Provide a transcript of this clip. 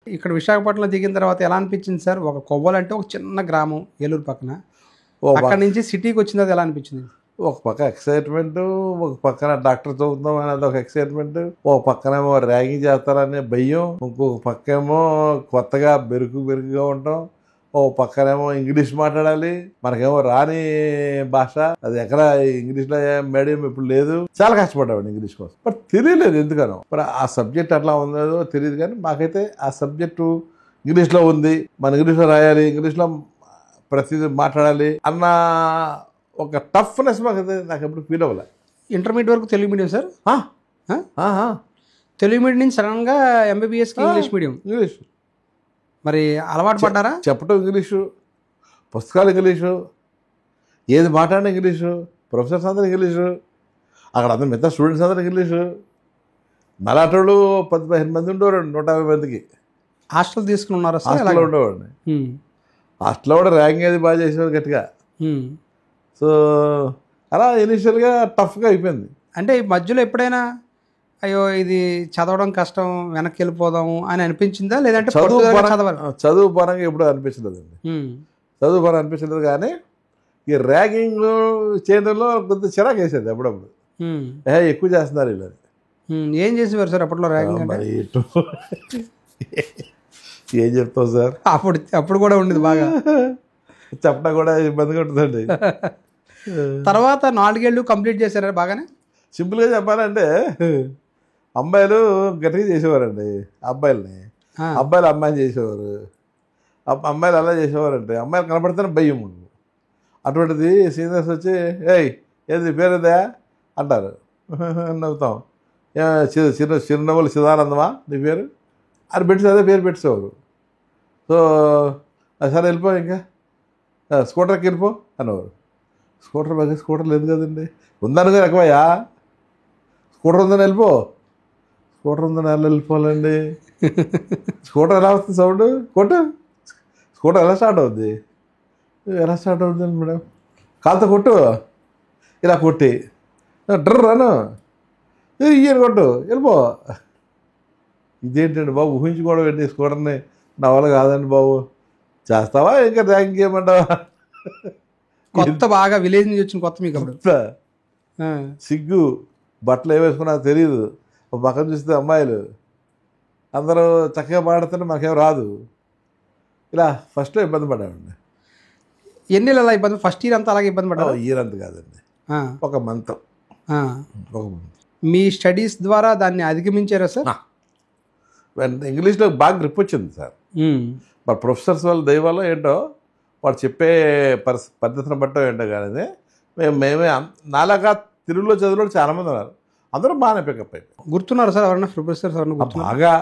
ఇక్కడ విశాఖపట్నంలో దిగిన తర్వాత ఎలా అనిపించింది సార్? ఒక కొవ్వలు అంటే ఒక చిన్న గ్రామం ఏలూరు పక్కన. ఓ అక్కడి నుంచి సిటీకి వచ్చిన తర్వాత ఎలా అనిపించింది? ఒక పక్క ఎక్సైట్మెంట్, ఒక పక్కన డాక్టర్ చదువుతాం అనేది ఒక ఎక్సైట్మెంట్, ఒక పక్కనేమో ర్యాగింగ్ చేస్తారనే భయం, ఇంకొక పక్కేమో కొత్తగా బెరుకుగా ఉంటాం, ఓ పక్కనేమో ఇంగ్లీష్ మాట్లాడాలి, మనకేమో రాని భాష, అది ఎక్కడ ఇంగ్లీష్లో మీడియం ఇప్పుడు లేదు. చాలా కష్టపడ్డామండి ఇంగ్లీష్ కోసం, బట్ తెలియలేదు ఎందుకనో. మరి ఆ సబ్జెక్ట్ అట్లా ఉందో తెలియదు, కానీ మాకైతే ఆ సబ్జెక్టు ఇంగ్లీష్లో ఉంది, మన ఇంగ్లీష్లో రాయాలి, ఇంగ్లీష్లో ప్రతిదీ మాట్లాడాలి అన్న ఒక టఫ్నెస్ మాకైతే నాకు ఎప్పుడు ఫీల్ అవ్వలే. ఇంటర్మీడియట్ వరకు Telugu medium sir? Telugu medium నుంచి సడన్గా ఎంబీబీఎస్కి ఇంగ్లీష్ మీడియం. ఇంగ్లీష్ మరి అలవాటు పడ్డారా? చెప్పటం ఇంగ్లీషు, పుస్తకాలు ఇంగ్లీషు, ఏది మాట్లాడినా ఇంగ్లీషు, ప్రొఫెసర్స్ అందరూ ఇంగ్లీషు, అక్కడ అందరూ మిగతా స్టూడెంట్స్ అందరూ ఇంగ్లీషు. మలాటోళ్ళు 10-15 మంది ఉండేవారు, 150 మందికి. హాస్టల్ తీసుకుని ఉన్నారా సార్? హాస్టల్లో ఉండేవాడిని. హాస్టల్లో కూడా ర్యాంక్ అది బాగా చేసేవారు గట్టిగా. సో అలా ఇనిషియల్గా టఫ్గా అయిపోయింది. అంటే ఈ మధ్యలో ఎప్పుడైనా అయ్యో ఇది చదవడం కష్టం, వెనక్కి వెళ్ళిపోదాము అని అనిపించిందా? లేదంటే చదువు పరంగా ఎప్పుడు అనిపించలేదండి. చదువు పరంగా అనిపించలేదు, కానీ ఈ ర్యాగింగ్ చేయడంలో కొంత చిరాకు వేసేది అప్పుడప్పుడు. ఎక్కువ చేస్తున్నారు ఇలా. ఏం చేసేవారు సార్ అప్పట్లో ర్యాగింగ్? మరి ఏం చెప్తావు సార్, అప్పుడు కూడా ఉండేది బాగా. చెప్పడం కూడా ఇబ్బందిగా ఉంటుందండి. తర్వాత 4 ఏళ్ళు కంప్లీట్ చేశారా బాగానే? సింపుల్గా చెప్పాలంటే అమ్మాయిలు గట్టిగా చేసేవారండి అబ్బాయిలు అమ్మాయిని చేసేవారు. అమ్మాయిలు అలా చేసేవారంటే అమ్మాయిలు కనపడితేనే భయం. అటువంటిది సీనియర్స్ వచ్చి ఏయ్ ఏది పేరుదా అంటారు, నవ్వుతాం. చిరునవ్వులు చిదానందమా నీ పేరు అని పెట్టి అదే పేరు పెట్టేవారు. సో సరే వెళ్ళిపో, ఇంకా స్కూటర్కి వెళ్ళిపో అనేవారు. స్కూటర్ లేదు కదండి, ఉందనుకో ఎక్కువయ్యా, స్కూటర్ ఉందని వెళ్ళిపో. స్కూటర్ ఉందని వెళ్ళిపోవాలండి. స్కూటర్ ఎలా వస్తుంది సౌండ్? కొట్టు. స్కూటర్ ఎలా స్టార్ట్ అవుద్ది మేడం? కాలుతో కొట్టు. ఇలా కొట్టి డ్రర్ అను, ఇయ్యని కొట్టు, వెళ్ళిపో. ఇదేంటండి బాబు, ఊహించుకోవడం ఏంటి? స్కూటర్ని నా వల్ల కాదండి బాబు. చేస్తావా ఇంకా ర్యాంక్ చేయమంటావా? కొత్త బాగా విలేజ్ నుంచి వచ్చిన కొత్త మీకు అప్పుడు సిగ్గు, బట్టలు ఏ వేసుకున్నా తెలియదు. ఒక పక్కన చూస్తే అమ్మాయిలు అందరూ చక్కగా మాట్లాడుతుంటే మాకేం రాదు. ఇలా ఫస్ట్లో ఇబ్బంది పడ్డామండి. ఎన్ని నెలలు అలా ఇబ్బంది? ఫస్ట్ ఇయర్ అంతా అలాగే ఇబ్బంది పడ్డా? ఇయర్ అంత కాదండి, ఒక మంత్. మీ స్టడీస్ ద్వారా దాన్ని అధిగమించారా సార్? ఇంగ్లీష్లో బాగా గ్రిప్ వచ్చింది సార్. మరి ప్రొఫెసర్స్ వాళ్ళ దైవాలో ఏంటో, వాడు చెప్పే పద్ధతిని బట్టో ఏంటో కానీ మేమే నాలాగా తెలుగులో చదివిన చాలామంది ఉన్నారు, అందరూ బాగానే పికప్ అయిపోయి. గుర్తున్నారు సార్ ఎవరైనా ప్రొఫెసర్స్? బాగా